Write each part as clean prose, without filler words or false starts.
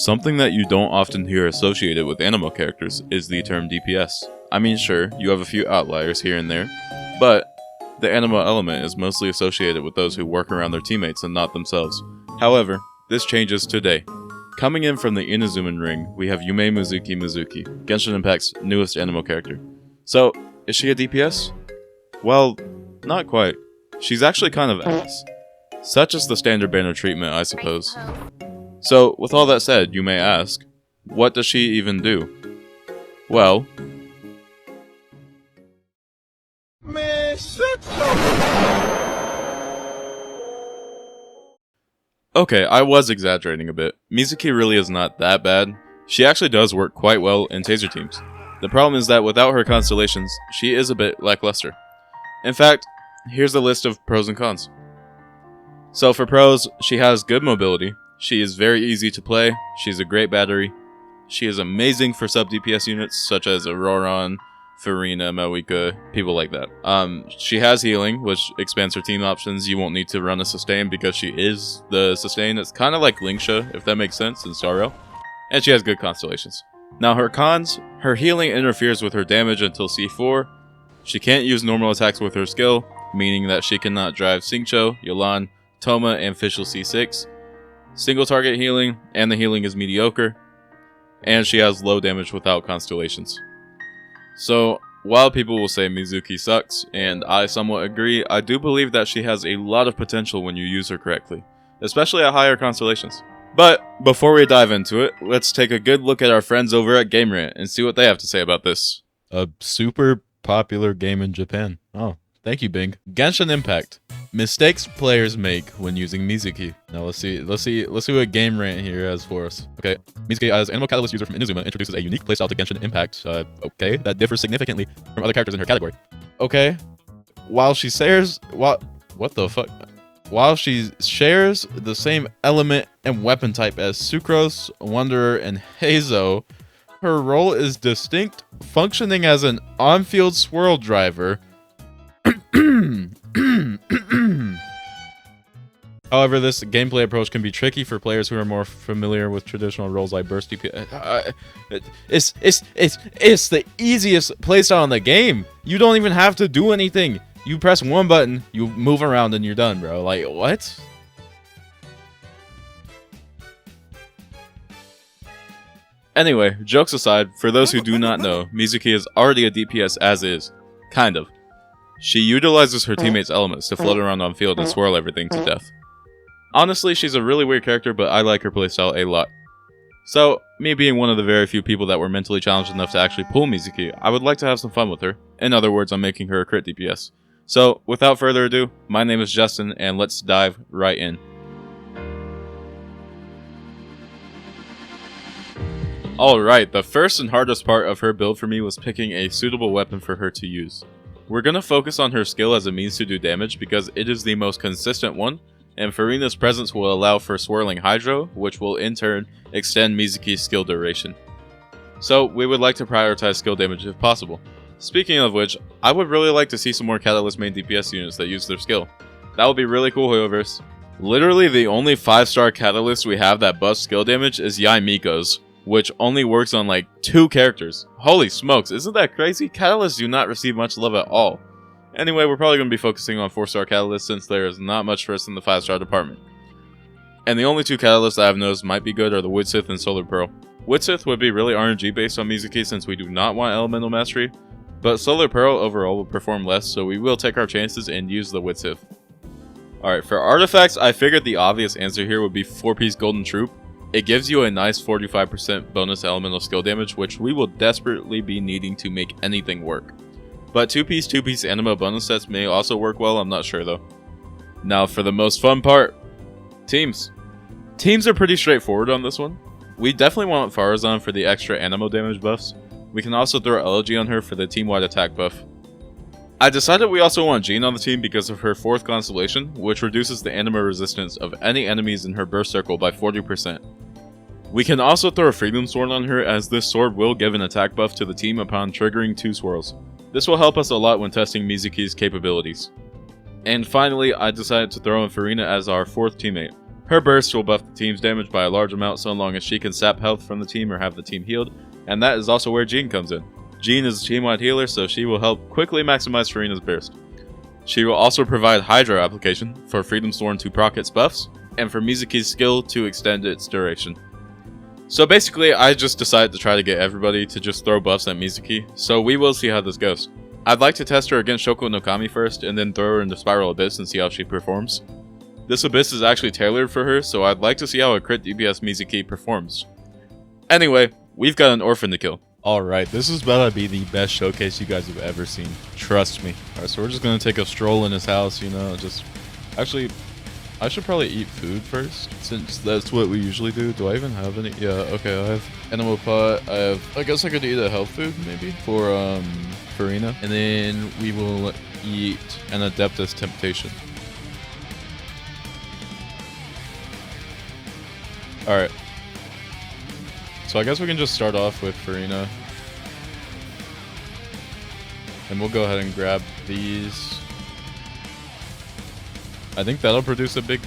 Something that you don't often hear associated with anime characters is the term DPS. I mean, sure, you have a few outliers here and there, but the anime element is mostly associated with those who work around their teammates and not themselves. However, this changes today. Coming in from the Inazuman ring, we have Yume Mizuki, Genshin Impact's newest anime character. So, is she a DPS? Well, not quite. She's actually kind of ass. Such is the standard banner treatment, I suppose. So, with all that said, you may ask, what does she even do? Well, okay, I was exaggerating a bit. Mizuki really is not that bad. She actually does work quite well in taser teams. The problem is that without her constellations, she is a bit lackluster. In fact, here's a list of pros and cons. So for pros, she has good mobility. She is very easy to play. She's a great battery. She is amazing for sub DPS units such as Auroron, Farina, Mawika, people like that. She has healing, which expands her team options. You won't need to run a sustain because she is the sustain. It's kind of like Lingsha, if that makes sense, in Star And she has good constellations. Now her cons, her healing interferes with her damage until C4. She can't use normal attacks with her skill, meaning that she cannot drive Xingqiu, Yolan, Toma, and Fischl C6. Single target healing, and the healing is mediocre. And she has low damage without constellations. So, while people will say Mizuki sucks, and I somewhat agree, I do believe that she has a lot of potential when you use her correctly, especially at higher constellations. But, before we dive into it, let's take a good look at our friends over at Gamerant and see what they have to say about this. A super popular game in Japan. Oh, thank you, Bing. Genshin Impact. Mistakes players make when using Mizuki. Now let's see what Gamerant here has for us. Okay, Mizuki as Animal Catalyst user from Inazuma introduces a unique playstyle to Genshin Impact. Okay, that differs significantly from other characters in her category. Okay, while she shares the same element and weapon type as Sucrose, Wanderer, and Hazo, her role is distinct, functioning as an on-field swirl driver. However, this gameplay approach can be tricky for players who are more familiar with traditional roles like burst DPS. It's the easiest playstyle in the game. You don't even have to do anything. You press one button, you move around, and you're done, bro. Like, what? Anyway, jokes aside, for those who do not know, Mizuki is already a DPS as is. Kind of. She utilizes her teammates' elements to float around on field and swirl everything to death. Honestly, she's a really weird character, but I like her playstyle a lot. So, me being one of the very few people that were mentally challenged enough to actually pull Mizuki, I would like to have some fun with her. In other words, I'm making her a crit DPS. So, without further ado, my name is Justin, and let's dive right in. Alright, the first and hardest part of her build for me was picking a suitable weapon for her to use. We're going to focus on her skill as a means to do damage because it is the most consistent one, and Farina's presence will allow for swirling Hydro, which will in turn extend Mizuki's skill duration. So we would like to prioritize skill damage if possible. Speaking of which, I would really like to see some more Catalyst main DPS units that use their skill. That would be really cool, Hoyoverse. Literally the only 5-star Catalyst we have that buffs skill damage is Yaimiko's, which only works on like 2 characters. Holy smokes, isn't that crazy? Catalysts do not receive much love at all. Anyway, we're probably going to be focusing on 4-star Catalysts since there is not much for us in the 5-star department. And the only 2 Catalysts I've noticed might be good are the Woodsith and Solar Pearl. Woodsith would be really RNG based on Mizuki since we do not want Elemental Mastery, but Solar Pearl overall will perform less, so we will take our chances and use the Woodsith. Alright, for artifacts, I figured the obvious answer here would be 4-piece Golden Troop. It gives you a nice 45% bonus elemental skill damage, which we will desperately be needing to make anything work. But 2-piece anima bonus sets may also work well, I'm not sure though. Now for the most fun part, teams. Teams are pretty straightforward on this one. We definitely want Farazan for the extra animo damage buffs. We can also throw Elegy on her for the team-wide attack buff. I decided we also want Jean on the team because of her 4th constellation, which reduces the anima resistance of any enemies in her burst circle by 40%. We can also throw a Freedom Sword on her, as this sword will give an attack buff to the team upon triggering 2 swirls. This will help us a lot when testing Mizuki's capabilities. And finally, I decided to throw in Farina as our 4th teammate. Her burst will buff the team's damage by a large amount so long as she can sap health from the team or have the team healed, and that is also where Jean comes in. Jean is a team-wide healer, so she will help quickly maximize Furina's burst. She will also provide Hydro application for Freedom's Thorn to proc its buffs, and for Mizuki's skill to extend its duration. So basically, I just decided to try to get everybody to just throw buffs at Mizuki, so we will see how this goes. I'd like to test her against Shoko no Kami first, and then throw her into Spiral Abyss and see how she performs. This Abyss is actually tailored for her, so I'd like to see how a crit DPS Mizuki performs. Anyway, we've got an orphan to kill. Alright, this is about to be the best showcase you guys have ever seen. Trust me. Alright, so we're just gonna take a stroll in his house, you know, just... Actually, I should probably eat food first, since that's what we usually do. Do I even have any? Yeah, okay, I have animal pot. I guess I could eat a health food, maybe, for, Furina. And then we will eat an Adeptus Temptation. Alright. So I guess we can just start off with Furina. And we'll go ahead and grab these. I think that'll produce a big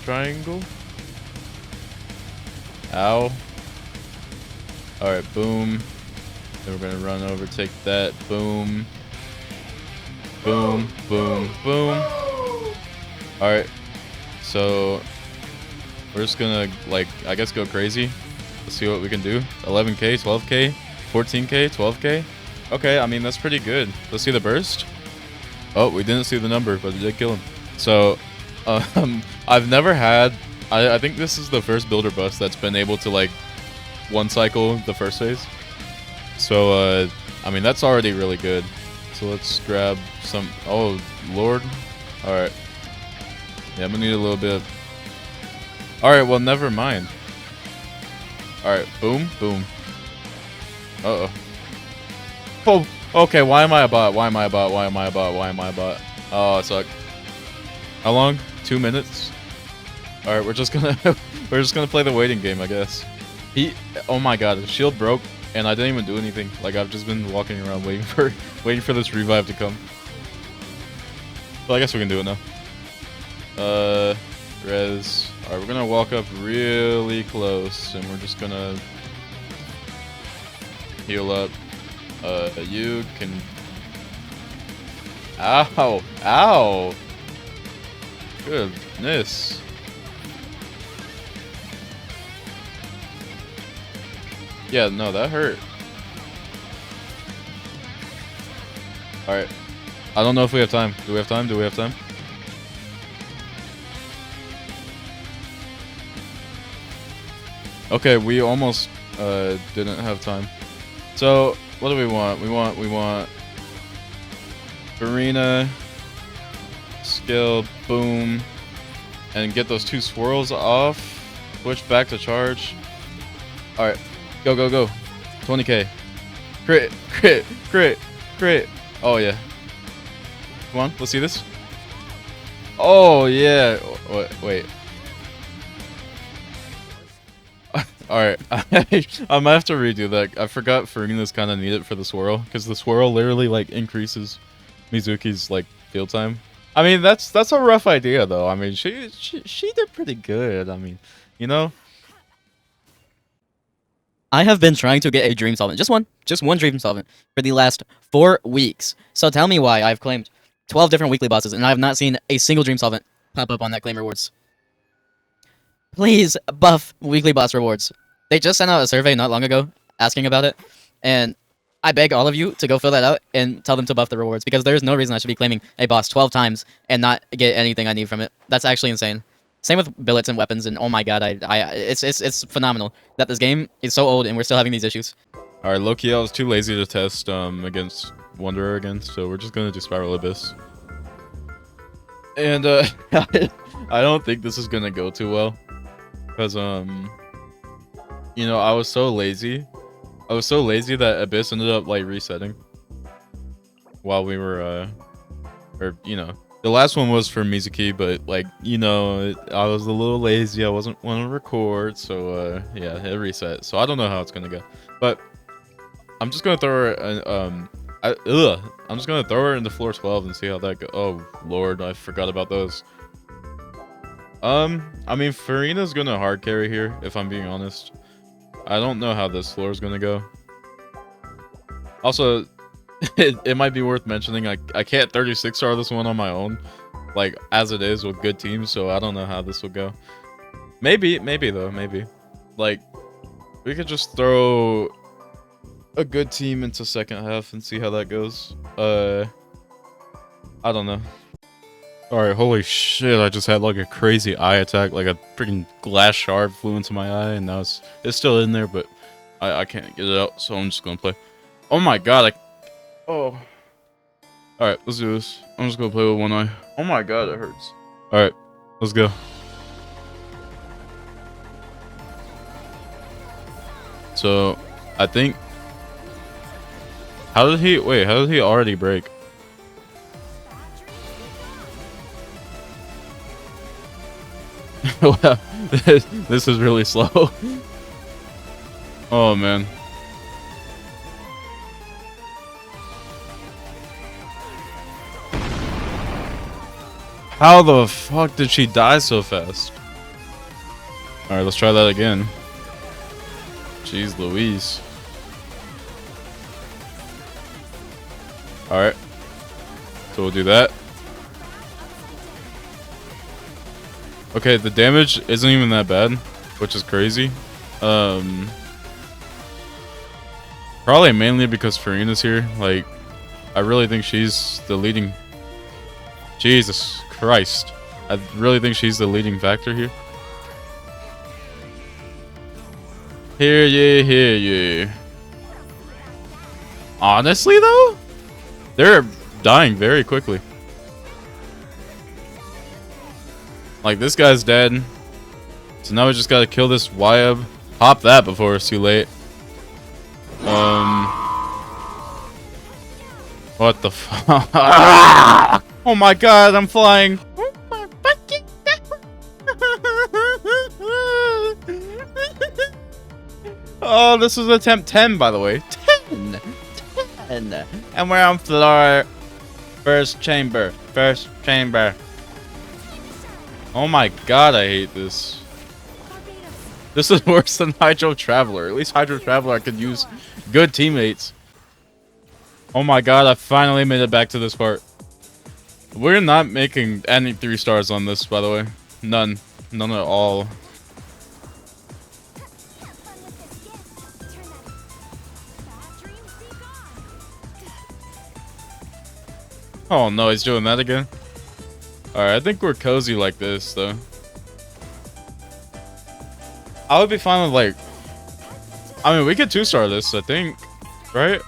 triangle. Ow. Alright, boom. Then we're gonna run over, take that. Boom. Boom, boom, boom. Alright. So we're just gonna, like, I guess go crazy. Let's see what we can do. 11k, 12k, 14k, 12k. Okay, I mean, that's pretty good. Let's see the burst. Oh, we didn't see the number, but it did kill him. So, I've never had... I think this is the first builder bust that's been able to, like, one cycle the first phase. So, I mean, that's already really good. So let's grab some... Oh, Lord. Alright. Yeah, I'm gonna need a little bit of... Alright, well, never mind. Alright, boom, boom. Uh-oh. Oh, okay, why am I a bot? Why am I a bot? Why am I a bot? Why am I a bot? Oh, I suck. How long? 2 minutes? Alright, we're just gonna play the waiting game, I guess. Oh my god, his shield broke and I didn't even do anything. Like, I've just been walking around waiting for this revive to come. Well, I guess we can do it now. Res. Alright, we're gonna walk up really close and we're just gonna heal up. You can... Ow! Ow! Goodness. Yeah, no, that hurt. Alright. I don't know if we have time. Do we have time? Do we have time? Okay, we almost didn't have time. So, what do we want? We want Arena, skill, boom, and get those 2 swirls off. Switch back to charge. Alright, go, go, go. 20k. Crit, crit, crit, crit. Oh, yeah. Come on, let's see this. Oh, yeah. Wait. Alright, I might have to redo that. I forgot Furina's kind of needed for the swirl, because the swirl literally, like, increases Mizuki's, like, field time. I mean, that's a rough idea, though. I mean, she did pretty good. I mean, you know? I have been trying to get a dream solvent, just one dream solvent, for the last 4 weeks. So tell me why I've claimed 12 different weekly bosses, and I have not seen a single dream solvent pop up on that claim rewards. Please buff weekly boss rewards. They just sent out a survey not long ago asking about it, and I beg all of you to go fill that out and tell them to buff the rewards, because there's no reason I should be claiming a boss 12 times and not get anything I need from it. That's actually insane. Same with billets and weapons, and oh my god, it's phenomenal that this game is so old and we're still having these issues. Alright, low-key, I was too lazy to test against Wanderer again, so we're just gonna do Spiral Abyss. And I don't think this is gonna go too well, because you know, I was so lazy that Abyss ended up like resetting while we were or you know, the last one was for Mizuki, but like, you know, I was a little lazy. I wasn't want to record, so yeah, it reset. So I don't know how it's gonna go, but I'm just gonna throw her. I'm just gonna throw her into floor 12 and see how that goes. Oh Lord, I forgot about those. I mean, Farina's gonna hard carry here, if I'm being honest. I don't know how this floor is gonna go. Also, it might be worth mentioning, I can't 36 star this one on my own, like, as it is with good teams, so I don't know how this will go. Maybe though, maybe. Like, we could just throw a good team into second half and see how that goes. I don't know. Alright, holy shit, I just had like a crazy eye attack, like a freaking glass shard flew into my eye, and now it's still in there, but I can't get it out, so I'm just gonna play. Oh my god, oh. Alright, let's do this. I'm just gonna play with one eye. Oh my god, it hurts. Alright, let's go. So, I think... How did he already break? Wow, this is really slow. Oh man. How the fuck did she die so fast? Alright, let's try that again. Jeez Louise. Alright. So we'll do that. Okay, the damage isn't even that bad, which is crazy. Probably mainly because Farina's here. Like, I really think she's the leading... Jesus Christ. I really think she's the leading factor here. Hear ye, hear ye. Honestly, though? They're dying very quickly. Like, this guy's dead. So now we just gotta kill this Wyab. Pop that before it's too late. What the fuck? Oh my god, I'm flying. Oh my fucking Oh, this was attempt 10, by the way. 10. And we're on floor. First chamber. Oh my god, I hate this. This is worse than Hydro Traveler. At least Hydro Traveler I could use good teammates. Oh my god, I finally made it back to this part. We're not making any 3 stars on this, by the way. None. None at all. Oh no, he's doing that again? Alright, I think we're cozy like this, though. I would be fine with, like... I mean, we could 2-star this, I think. Right?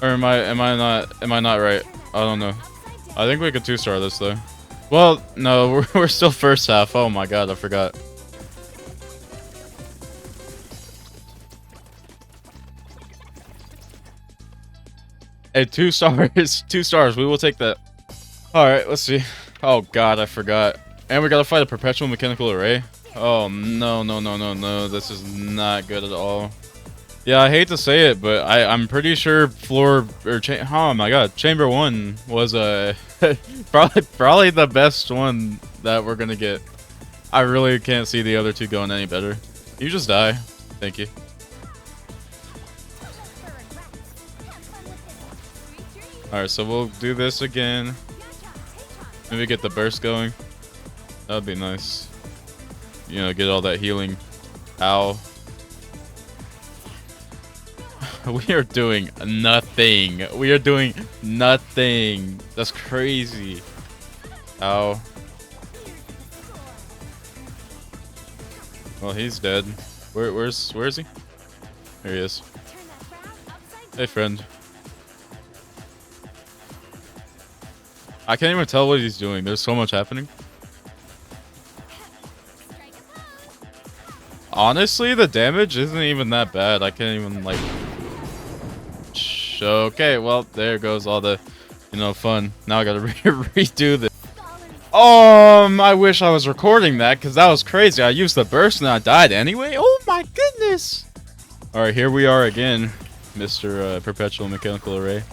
Or am I not right? I don't know. I think we could 2-star this, though. Well, no, we're still first half. Oh my god, I forgot. Hey, 2 stars. 2 stars. We will take that. Alright, let's see. Oh god, I forgot. And we gotta fight a perpetual mechanical array. Oh no. This is not good at all. Yeah, I hate to say it, but I'm pretty sure floor or oh my god, chamber 1 was probably the best one that we're gonna get. I really can't see the other 2 going any better. You just die. Thank you. Alright, so we'll do this again. Maybe get the burst going. That'd be nice. You know, get all that healing. Ow. We are doing nothing. We are doing nothing. That's crazy. Ow. Well, he's dead. Where is he? There he is. Hey, friend. I can't even tell what he's doing. There's so much happening. Honestly, the damage isn't even that bad. I can't even, like... Okay, well, there goes all the, you know, fun. Now I gotta redo this. I wish I was recording that, because that was crazy. I used the burst and I died anyway. Oh my goodness! Alright, here we are again, Mr. Perpetual Mechanical Array.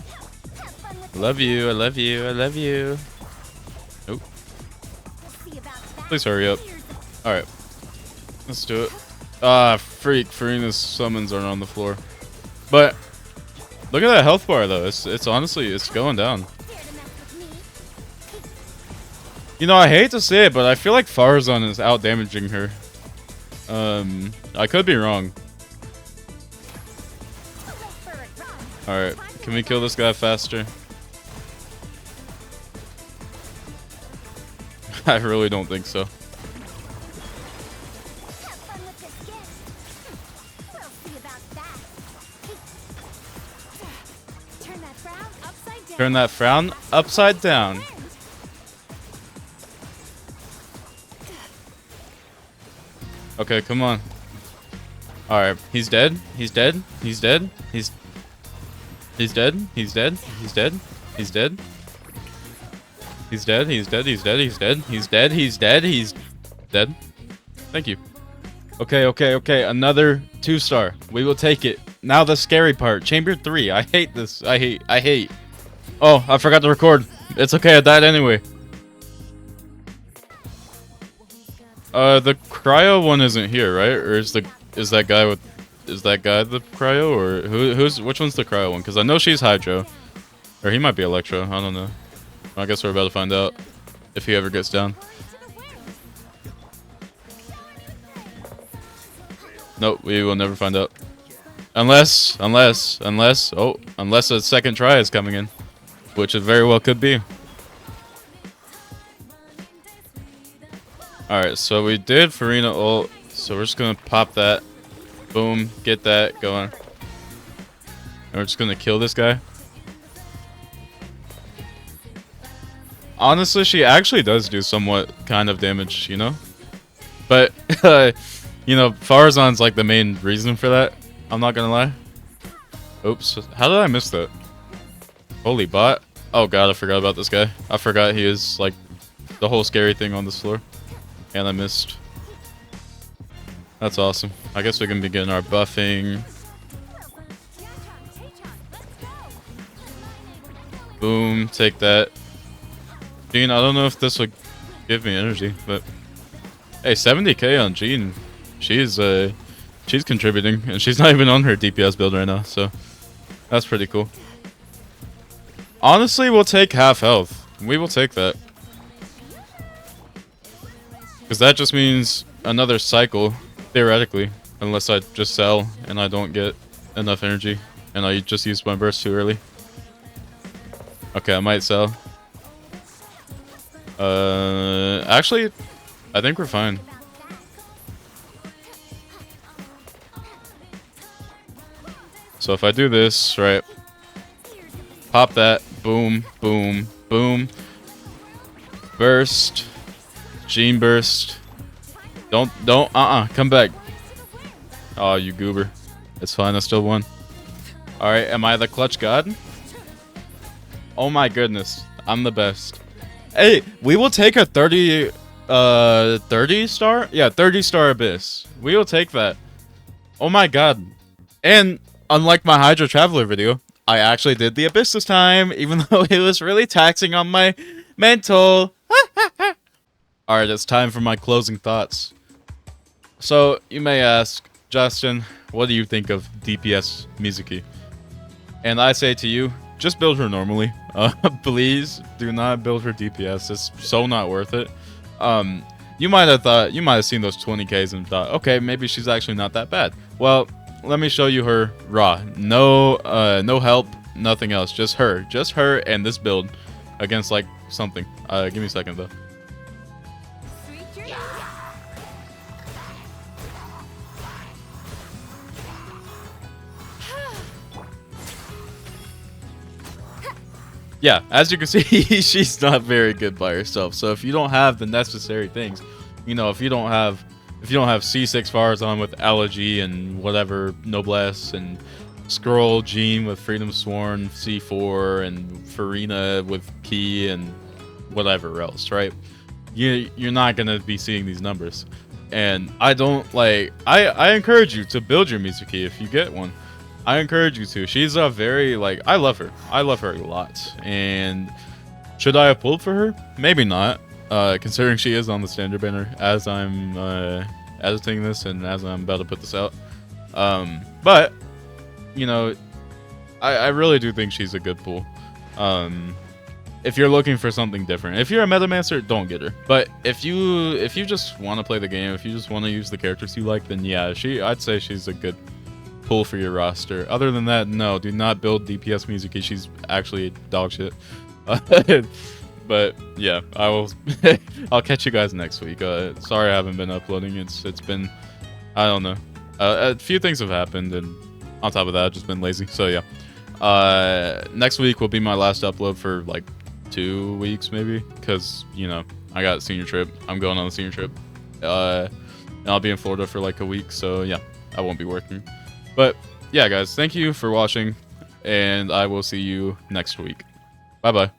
I love you, I love you, I love you. Oh. Please hurry up. Alright. Let's do it. Ah, freak. Farina's summons aren't on the floor. But, look at that health bar, though. It's honestly, it's going down. You know, I hate to say it, but I feel like Farazan is out-damaging her. I could be wrong. Alright, can we kill this guy faster? I really don't think so. Turn that frown upside down. Okay, come on. Alright, he's dead. He's dead. He's dead. He's dead. He's dead. He's dead. He's dead. He's dead. He's dead. He's dead. He's dead. He's dead. He's dead. He's dead. Thank you. Okay, okay, okay. Another 2-star. We will take it. Now the scary part. Chamber 3. I hate this. I hate. Oh, I forgot to record. It's okay. I died anyway. The cryo one isn't here, right? Or is that guy the cryo, or which one's the cryo one? Because I know she's Hydro, or he might be Electro. I don't know. I guess we're about to find out if he ever gets down. Nope, we will never find out. Unless a second try is coming in, which it very well could be. Alright, so we did Farina ult, so we're just gonna pop that. Boom, get that going. And we're just gonna kill this guy. Honestly, she actually does do somewhat kind of damage, you know? But, you know, Farazan's like the main reason for that. I'm not gonna lie. Oops, how did I miss that? Holy bot. Oh god, I forgot about this guy. I forgot he is like the whole scary thing on this floor. And I missed. That's awesome. I guess we can begin our buffing. Boom, take that. Jean, I don't know if this would give me energy, but hey, 70k on Jean. She's contributing, and she's not even on her DPS build right now, so that's pretty cool. Honestly, we'll take half health. We will take that. Because that just means another cycle, theoretically. Unless I just sell and I don't get enough energy. And I just used my burst too early. Okay, I might sell. Actually, I think we're fine. So if I do this, right. Pop that. Boom, boom, boom. Burst. Gene burst. Don't, come back. Oh, you goober. It's fine, I still won. Alright, am I the clutch god? Oh my goodness, I'm the best. Hey, we will take a 30 star? Yeah, 30 star abyss. We will take that. Oh my god. And unlike my Hydra Traveler video, I actually did the abyss this time, even though it was really taxing on my mental. Alright, it's time for my closing thoughts. So, you may ask, Justin, what do you think of DPS Mizuki? And I say to you, just build her normally. Please, do not build her DPS. It's so not worth it. You might have seen those 20Ks and thought, okay, maybe she's actually not that bad. Well, let me show you her raw. No help, nothing else. Just her and this build against like something. Give me a second though. Yeah, as you can see, she's not very good by herself. So if you don't have the necessary things, you know, if you don't have C6 Farazan with Allergy and whatever Noblesse and Scroll Gene with Freedom Sworn C4 and Farina with Key and whatever else, right? You're not gonna be seeing these numbers. And I don't like. I encourage you to build your Mizuki if you get one. I encourage you to. She's a very, like, I love her. I love her a lot. And should I have pulled for her? Maybe not. considering she is on the standard banner as I'm editing this and as I'm about to put this out. But you know, I really do think she's a good pull. If you're looking for something different, if you're a Metamancer, don't get her. But if you just want to play the game, if you just want to use the characters you like, then yeah, I'd say she's a good pull for your roster. Other than that, no, do not build DPS Mizuki. She's actually dog shit. But yeah, I will. I'll catch you guys next week. Sorry I haven't been uploading. It's been, I don't know, a few things have happened, and on top of that, I've just been lazy. So yeah, next week will be my last upload for like 2 weeks maybe, because you know I got senior trip. I'm going on a senior trip. And I'll be in Florida for like a week. So yeah, I won't be working. But yeah, guys, thank you for watching, and I will see you next week. Bye bye.